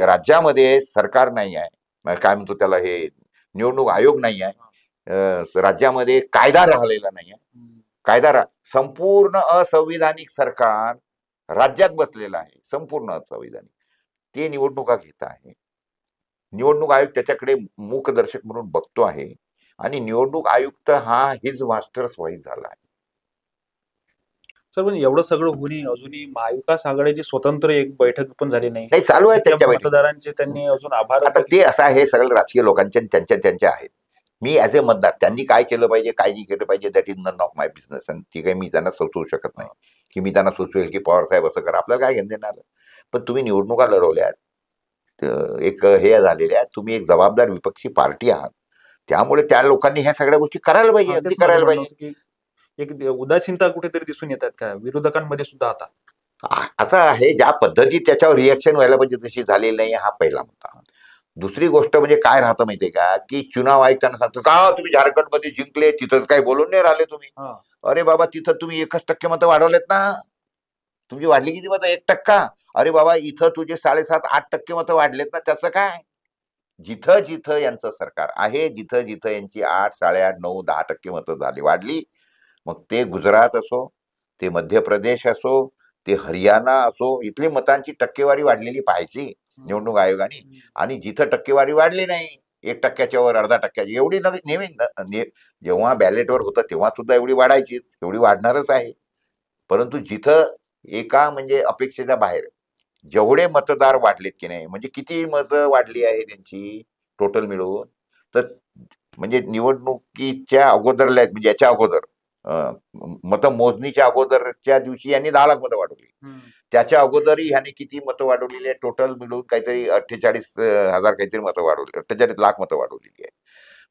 राज्यामध्ये सरकार नाही आहे, काय म्हणतो त्याला, हे निवडणूक आयोग नाही आहे, राज्यामध्ये कायदा राहिलेला नाही आहे. संपूर्ण असंविधानिक सरकार राज्यात बसलेलं आहे, संपूर्ण असंविधानिक. ते निवडणुका घेत आहे. निवडणूक आयोग त्याच्याकडे मूकदर्शक म्हणून बघतो आहे आणि निवडणूक आयुक्त हा हिज मास्टर व्हाईस झाला आहे. सर, पण एवढं सगळं होऊनही अजूनही महाविकास आघाडीची स्वतंत्र एक बैठक पण झाली नाही. नाही, चालू आहे त्यांच्या मतदारांचे त्यांनी अजून आभार. आता ते असं आहे, सगळं राजकीय लोकांच्या त्यांच्या आहेत. मी ॲज ए मतदार त्यांनी काय केलं पाहिजे, काय नाही केलं पाहिजे, that is none of my business. आणि ती काही मी त्यांना सुचवू शकत नाही की मी त्यांना सुचवेल की पवार साहेब असं करा, आपल्याला काय घेणं देणं आलं. पण तुम्ही निवडणुका लढवल्यात, एक हे झालेले आहेत, तुम्ही एक जबाबदार विपक्षी पार्टी आहात, त्यामुळे त्या लोकांनी ह्या सगळ्या गोष्टी करायला पाहिजे, अगदी करायला पाहिजे. एक उदासीनता कुठेतरी दिसून येतात का विरोधकांमध्ये सुद्धा? आता असं आहे, ज्या पद्धती त्याच्यावर रिएक्शन व्हायला पाहिजे तशी झालेली नाही, हा पहिला मुद्दा. दुसरी गोष्ट म्हणजे काय राहतं माहितीये का, की चुनाव आयुक्तांना सांगतो का तुम्ही झारखंडमध्ये जिंकले, तिथं काही बोलून नाही राहिले तुम्ही. अरे बाबा, तिथं तुम्ही 1% मतं वाढवलेत ना, तुमची वाढली किती मतं? 1%. अरे बाबा, इथं तुझे 7.5-8% मतं वाढलेत ना, त्याचं काय? जिथं जिथं यांचं सरकार आहे, जिथं जिथं यांची 8, 8.5, 9, 10% मतं झाली, वाढली, मग ते गुजरात असो, ते मध्य प्रदेश असो, ते हरियाणा असो, इथली मतांची टक्केवारी वाढलेली पाहिजे निवडणूक आयोगाने. आणि जिथं टक्केवारी वाढली नाही, 1%च्या वर, 0.5%ची, एवढी नेहमी जेव्हा बॅलेटवर होतं तेव्हा सुद्धा एवढी वाढायची, एवढी वाढणारच आहे. परंतु जिथं एका म्हणजे अपेक्षेच्या बाहेर जेवढे मतदार वाढलेत की नाही, म्हणजे किती मतं वाढली आहे त्यांची टोटल मिळून, तर म्हणजे निवडणुकीच्या अगोदरला, म्हणजे याच्या अगोदर मतमोजणीच्या अगोदरच्या दिवशी यांनी 10 लाख मतं वाढवली. त्याच्या अगोदरही ह्याने किती मतं वाढवलेली आहे टोटल मिळून? काहीतरी 48,000 काहीतरी मतं वाढवली, 48 लाख मतं वाढवलेली आहे.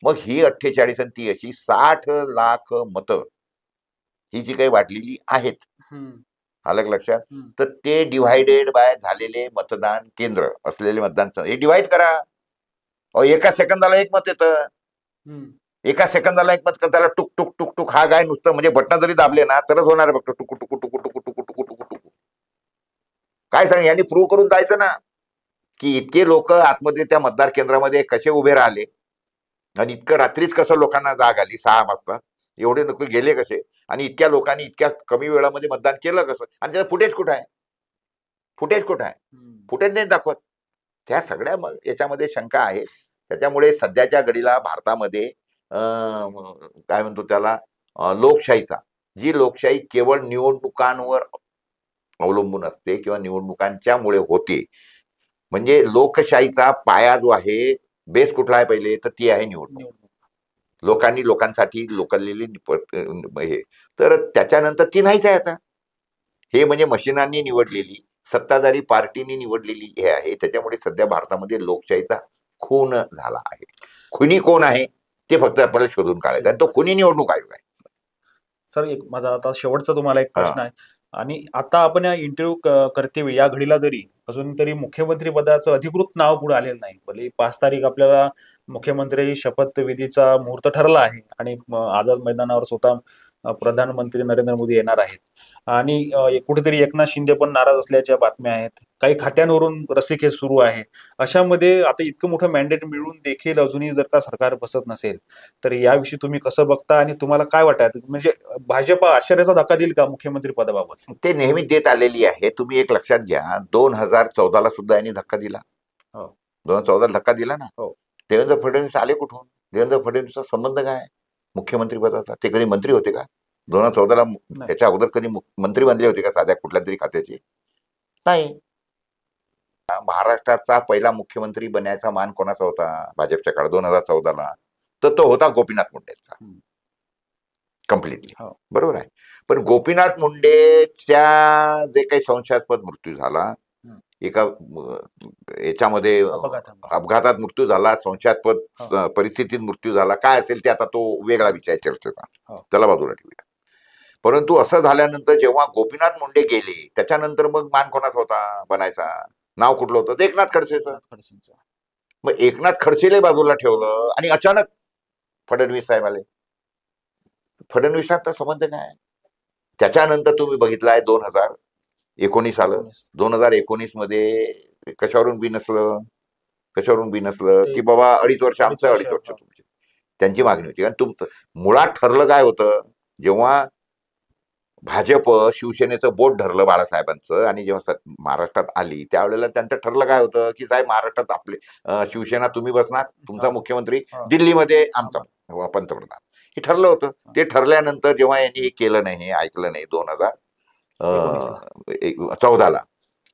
मग ही 48 आणि ती अशी 60 लाख मतं ही जी काही वाढलेली आहेत, आलं लक्षात? तर ते डिव्हायडेड बाय झालेले मतदान केंद्र असलेले मतदान, हे डिव्हाइड करा. एका सेकंदाला एक मत येतं, एका सेकंदाला एक मत. त्याला टुक टुक टुक टुक हा काय नुसतं म्हणजे बटन जरी दाबले ना तरच होणार आहे, फक्त टुकू टुकू टुकू टुकू टुकू टुकू टुकू टुकू. काय सांग, यांनी प्रूव्ह करून जायचं ना की इतके लोक आतमध्ये त्या मतदार केंद्रामध्ये कसे उभे राहिले आणि इतकं रात्रीच कसं लोकांना जाग आली 6 वाजता, एवढे लोक गेले कसे, आणि इतक्या लोकांनी इतक्या कमी वेळामध्ये मतदान केलं कसं, आणि त्याचं फुटेज कुठं आहे? फुटेज नाही दाखवत. त्या सगळ्या याच्यामध्ये शंका आहेत. त्याच्यामुळे सध्याच्या घडीला भारतामध्ये काय म्हणतो त्याला, लोकशाहीचा, जी लोकशाही केवळ निवडणुकांवर अवलंबून असते किंवा निवडणुकांच्यामुळे होते, म्हणजे लोकशाहीचा पाया जो आहे, बेस कुठला आहे पहिले, तर ती आहे निवडणूक. लोकांनी लोकांसाठी लोकलेली हे, तर त्याच्यानंतर ती नाहीच आहे आता. हे म्हणजे मशिनांनी निवडलेली, सत्ताधारी पार्टीनी निवडलेली हे आहे. त्याच्यामुळे सध्या भारतामध्ये लोकशाहीचा खून झाला आहे. खुनी कोण आहे ते फक्त आपल्याला शोधून काढायचं, आणि तो खुनी निवडणूक आयोग आहे. सर, एक माझा आता शेवटचा तुम्हाला एक प्रश्न आहे, आणि आता आपण या इंटरव्ह्यू करते या घडीला जरी अजून तरी मुख्यमंत्री पदाचं अधिकृत नाव पुढे आलेलं नाही. भले 5 तारीख आपल्याला मुख्यमंत्री शपथविधीचा मुहूर्त ठरला आहे आणि आझाद मैदानावर स्वतः प्रधानमंत्री नरेंद्र मोदी येणार आहेत, आणि कुठेतरी एकनाथ शिंदे पण नाराज असल्याच्या बातम्या आहेत. काही खात्यांवरून रस्सीखेच सुरू आहे. अशामध्ये आता इतकं मोठं मॅन्डेट मिळून देखील अजूनही जर का सरकार बसत नसेल, तर याविषयी तुम्ही कसं बघता आणि तुम्हाला काय वाटतं, म्हणजे भाजप आश्चर्याचा धक्का देईल का मुख्यमंत्री पदाबाबत? ते नेहमी देत आलेली आहे. तुम्ही एक लक्षात घ्या, 2014ला सुद्धा यांनी धक्का दिला. 2014ला धक्का दिला ना. देवेंद्र फडणवीस आले कुठून? देवेंद्र फडणवीसचा संबंध काय मुख्यमंत्री पदाचा? ते कधी मंत्री होते का 2014ला? त्याच्या अगोदर कधी मंत्री बनले होते का साध्या कुठल्या तरी खात्याचे? नाही. महाराष्ट्राचा पहिला मुख्यमंत्री बनायचा मान कोणाचा होता भाजपच्या काळात 2014ला? तर तो होता गोपीनाथ मुंडेचा, कम्प्लिटली. बरोबर आहे. पण गोपीनाथ मुंडेच्या जे काही संशयास्पद मृत्यू झाला, एका याच्यामध्ये अपघातात मृत्यू झाला, संशयास्पद परिस्थितीत मृत्यू झाला, काय असेल ते आता तो वेगळा विषय चर्चेचा, त्याला बाजूला ठेवूया. परंतु असं झाल्यानंतर जेव्हा गोपीनाथ मुंडे गेले, त्याच्यानंतर मग मान कोणाचा होता बनायचा? नाव कुठलं होतं? एकनाथ खडसेचं. मग एकनाथ खडसेले बाजूला ठेवलं आणि अचानक फडणवीस साहेब आले. फडणवीसांचा संबंध काय? त्याच्यानंतर तुम्ही बघितलाय 2019 आलं. 2019 मध्ये कशावरून बिनसलं की बाबा 2.5 वर्ष आमचं, 2.5 वर्ष तुमचे, त्यांची मागणी होती. आणि तुमचं मुळात ठरलं काय होतं, जेव्हा भाजप शिवसेनेचं बोट धरलं बाळासाहेबांचं आणि जेव्हा महाराष्ट्रात आली त्यावेळेला त्यांचं ठरलं काय होतं की साहेब महाराष्ट्रात आपले शिवसेना तुम्ही बसणार, तुमचा मुख्यमंत्री, दिल्लीमध्ये आमचा पंतप्रधान, हे ठरलं होतं. ते ठरल्यानंतर जेव्हा यांनी हे केलं नाही, हे ऐकलं नाही 2014ला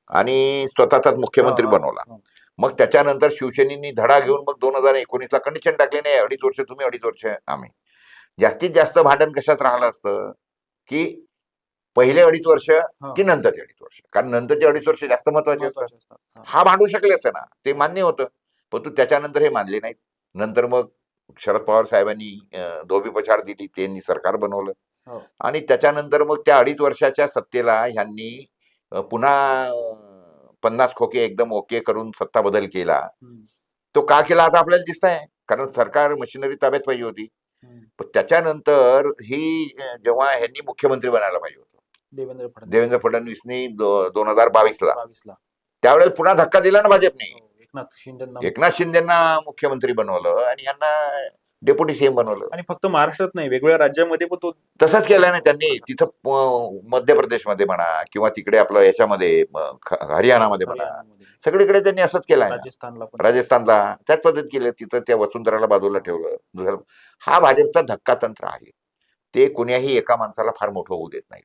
आणि स्वतःचाच मुख्यमंत्री बनवला. मग त्याच्यानंतर शिवसेनेनी धडा घेऊन मग 2019ला कंडिशन टाकली, नाही 2.5 वर्ष तुम्ही, 2.5 वर्ष आम्ही. जास्तीत जास्त भांडण कशात राहिलं असतं की पहिले 2.5 वर्ष की नंतरचे 2.5 वर्ष, कारण नंतरचे 2.5 वर्ष जास्त महत्वाचे असतात. हा भांडू शकले असते ना, ते मान्य होतं, पण त्याच्यानंतर हे मानले नाहीत. नंतर मग शरद पवार साहेबांनी धोबी पछाड दिली, त्यांनी सरकार बनवलं आणि त्याच्यानंतर मग त्या 2.5 वर्षाच्या सत्तेला ह्यांनी पुन्हा 50 खोके एकदम ओके करून सत्ता बदल केला. तो का केला आता आपल्याला दिसत आहे, कारण सरकार मशिनरी ताब्यात पाहिजे होती. पण त्याच्यानंतर ही जेव्हा ह्यांनी मुख्यमंत्री बनायला पाहिजे होतं देवेंद्र फडणवीसनी 2022ला, त्यावेळेस पुन्हा धक्का दिला ना भाजपने. एकनाथ शिंदेना मुख्यमंत्री बनवलं आणि यांना डेप्युटी सीएम बनवलं. आणि फक्त महाराष्ट्रात नाही, वेगवेगळ्या राज्यामध्ये पण तो तसंच केलं ना त्यांनी. तिथं मध्य प्रदेशमध्ये म्हणा किंवा तिकडे आपलं याच्यामध्ये हरियाणामध्ये म्हणा, सगळीकडे त्यांनी असंच केलं. राजस्थानला त्याच पद्धत केलं, तिथं त्या वसुंधराला बाजूला ठेवलं. हा भाजपचा धक्का तंत्र आहे. ते कोण्याही एका माणसाला फार मोठं होऊ देत नाही.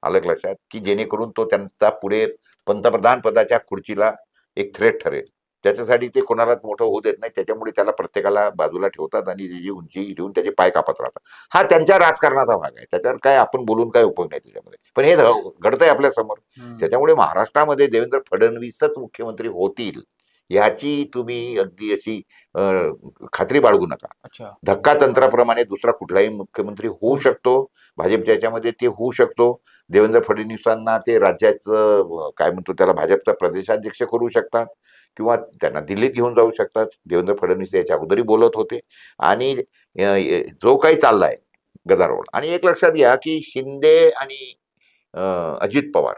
आलं लक्षात, की जेणेकरून तो त्यांचा पुढे पंतप्रधान पदाच्या खुर्चीला एक थ्रेट ठरेल. त्याच्यासाठी ते कोणालाच मोठं होऊ देत नाही. त्याच्यामुळे त्याला प्रत्येकाला बाजूला ठेवतात आणि त्याची उंची ठेवून त्याचे पाय कापत राहतात. हा त्यांच्या राजकारणाचा भाग आहे, त्याच्यावर काय आपण बोलून काय उपयोग नाही त्याच्यामध्ये. पण हे घडतंय आपल्या समोर. त्याच्यामुळे महाराष्ट्रामध्ये देवेंद्र फडणवीसच मुख्यमंत्री होतील याची तुम्ही अगदी अशी खात्री बाळगू नका. धक्का तंत्राप्रमाणे दुसरा कुठलाही मुख्यमंत्री होऊ शकतो. भाजपच्या याच्यामध्ये ते होऊ शकतो. देवेंद्र फडणवीसांना ते राज्याचं काय म्हणतो त्याला भाजपचा प्रदेशाध्यक्ष करू शकतात किंवा त्यांना दिल्लीत घेऊन जाऊ शकतात. देवेंद्र फडणवीस याच्या अगोदरही बोलत होते. आणि जो काही चाललाय गदारोळ, आणि एक लक्षात घ्या की शिंदे आणि अजित पवार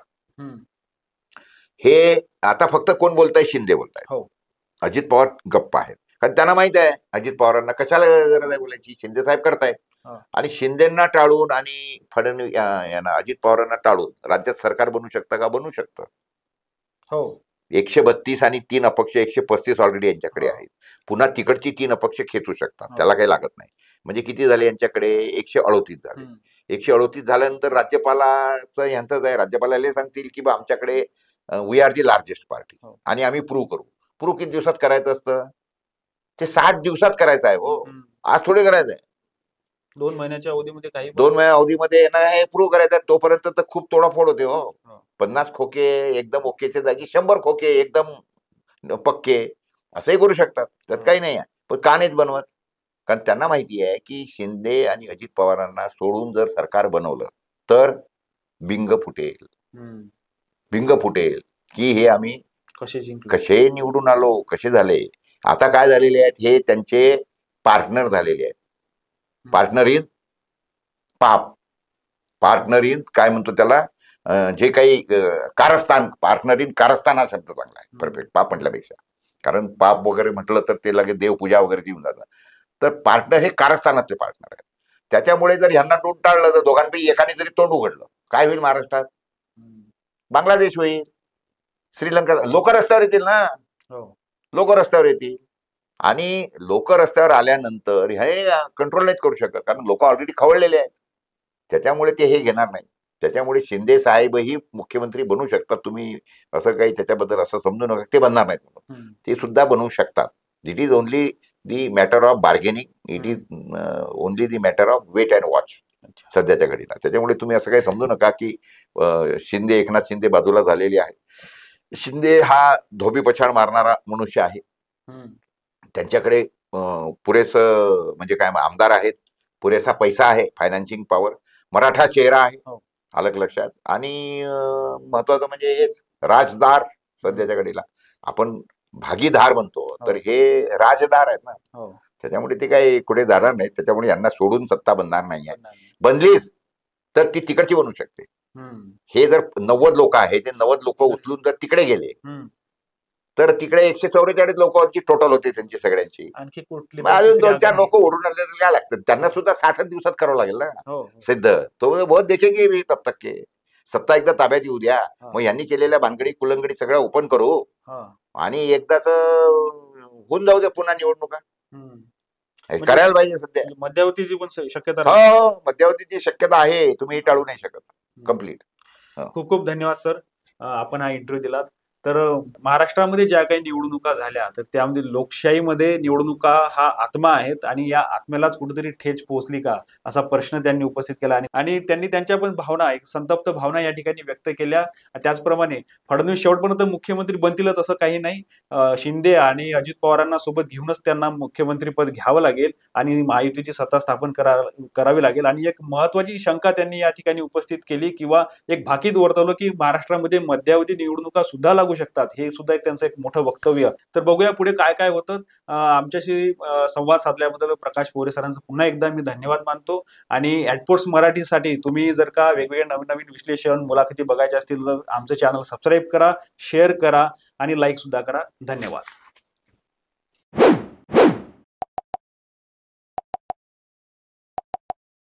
हे आता फक्त कोण बोलताय, शिंदे बोलताय. अजित पवार गप्प आहेत, कारण त्यांना माहित आहे अजित पवारांना कशाला गरज आहे बोलायची, शिंदे साहेब करतायत. आणि शिंदेना टाळून आणि फडणवीस यांना अजित पवारांना टाळून राज्यात सरकार बनू शकतं का? बनू शकतं. 132 आणि 3 अपक्ष 135 ऑलरेडी यांच्याकडे आहेत. पुन्हा तिकडची 3 अपक्ष खेचू शकतात, त्याला काही लागत नाही. म्हणजे किती झाले यांच्याकडे? 138 झाले. 138 झाल्यानंतर राज्यपालाचं यांचंच आहे. राज्यपालाला सांगतील की बा आमच्याकडे we are the largest party आणि आम्ही प्रूव्ह करू. प्रूव्ह किती दिवसात करायचं असतं? ते 60 दिवसात करायचं आहे. हो, आज थोडे करायचं आहे. 2 महिन्याच्या अवधीमध्ये काही 2 महिन्या अवधीमध्ये हे प्रूव्ह करायचं आहे. तोपर्यंत तर खूप तोडाफोड होते. हो, 50 खोके एकदम ओकेच्या जागी 100 खोके एकदम पक्के असंही करू शकतात, त्यात काही नाही आहे. पण का नाहीत बनवत? कारण त्यांना माहिती आहे की शिंदे आणि अजित पवारांना सोडून जर सरकार बनवलं तर बिंग फुटेल की हे आम्ही कसे निवडून आलो, कसे झाले. आता काय झालेले आहेत, हे त्यांचे पार्टनर झालेले आहेत. पार्टनर इन पाप, पार्टनर इन काय म्हणतो त्याला, जे काही कारस्थान, पार्टनर इन कारस्थान हा शब्द चांगला आहे, परफेक्ट पाप म्हटल्यापेक्षा. कारण पाप वगैरे म्हटलं तर ते लगेच देवपूजा वगैरे येऊन जातात. तर पार्टनर हे कारस्थानातले पार्टनर आहेत. त्याच्यामुळे जर ह्यांना तोंड टाळलं तर दोघांपैकी एकाने जरी तोंड उघडलं, काय होईल महाराष्ट्रात? बांगलादेश होईल, श्रीलंका. लोक रस्त्यावर येतील ना, लोक रस्त्यावर येतील. आणि लोक रस्त्यावर आल्यानंतर हे कंट्रोल नाहीत करू शकत, कारण लोक ऑलरेडी खवळलेले आहेत. त्याच्यामुळे ते हे घेणार नाही. त्याच्यामुळे शिंदे साहेबही मुख्यमंत्री बनू शकतात. तुम्ही असं काही त्याच्याबद्दल असं समजू नका ते बनणार नाहीत. ते सुद्धा बनवू शकतात. It is only the matter of bargaining, it is only the matter of wait and watch सध्याच्या घडीला. त्याच्यामुळे तुम्ही असं काही समजू नका की शिंदे, एकनाथ शिंदे बाजूला झालेली आहे. शिंदे हा धोबी पछाड मारणारा मनुष्य आहे. त्यांच्याकडे पुरेसं म्हणजे काय आमदार आहेत, पुरेसा पैसा आहे, फायनान्सिंग पॉवर, मराठा चेहरा आहे, आलं लक्षात. आणि महत्वाचं म्हणजे हेच राजदार सध्याच्या घडीला. आपण भागीदार म्हणतो, तर हे राजदार आहेत ना, हो. त्याच्यामुळे ते काही कुठे जाणार नाही. त्याच्यामुळे यांना सोडून सत्ता बनणार नाही आहे. नाही. बनलीच तर ती तिकडची बनू शकते. हम्म. हे जर 90 लोक आहे, ते 90 लोक उचलून जर तिकडे गेले हम्म. तर तिकडे 144 लोकांची टोटल होते त्यांची सगळ्यांची. आणखी कुठली मग अजून 2-4 लोक ओढून आले तर काय लागतं, त्यांना सुद्धा 60 दिवसात करावं लागेल ना हो. सिद्ध. तो बहुत देखेंगे भी तब तक के. सत्ता एकदा ताब्यात येऊ द्या, मग यांनी केलेल्या भानगडी कुलंगडी सगळं ओपन करू हा. आणि एकदाच होऊन जाऊ दे पुन्हा निवडणुका. हम्म. करायला पाहिजे सध्या. मध्यावधीची पण शक्यता राहते. हो, मध्यावधीची शक्यता आहे, तुम्ही टाळू नाही शकत. कम्प्लीट. खूप खूप धन्यवाद सर, आपण हा इंटरव्ह्यू दिलात. तर महाराष्ट्रामध्ये ज्या काही निवडणुका झाल्या तर त्यामध्ये लोकशाहीमध्ये निवडणुका हा आत्मा आहेत आणि या आत्म्यालाच कुठेतरी ठेच पोहोचली का असा प्रश्न त्यांनी उपस्थित केला. आणि त्यांनी त्यांच्या पण भावना, एक संतप्त भावना या ठिकाणी व्यक्त केल्या. त्याचप्रमाणे फडणवीस शेवटपर्यंत मुख्यमंत्री बनतीलच असं काही नाही. शिंदे आणि अजित पवारांना सोबत घेऊनच त्यांना मुख्यमंत्रीपद घ्यावं लागेल आणि महायुतीची सत्ता स्थापन करावी लागेल. आणि एक महत्वाची शंका त्यांनी या ठिकाणी उपस्थित केली किंवा एक भाकीत वर्तवलं की महाराष्ट्रामध्ये मध्यावधी निवडणुका सुद्धा लागू शकतात. हे सुद्धा एक त्यांचं एक मोठं वक्तव्य. तर बघूया पुढे काय काय होतं. आमच्याशी संवाद साधल्याबद्दल प्रकाश पोरे सरांचं पुन्हा एकदा मी धन्यवाद मानतो. आणि ॲडपोर्ट्स मराठीसाठी तुम्ही जर का वेगवेगळे नवीन नवीन विश्लेषण मुलाखती बघायचे असतील तर आमचं चॅनल सबस्क्राईब करा, शेअर करा आणि लाईक सुद्धा करा. धन्यवाद.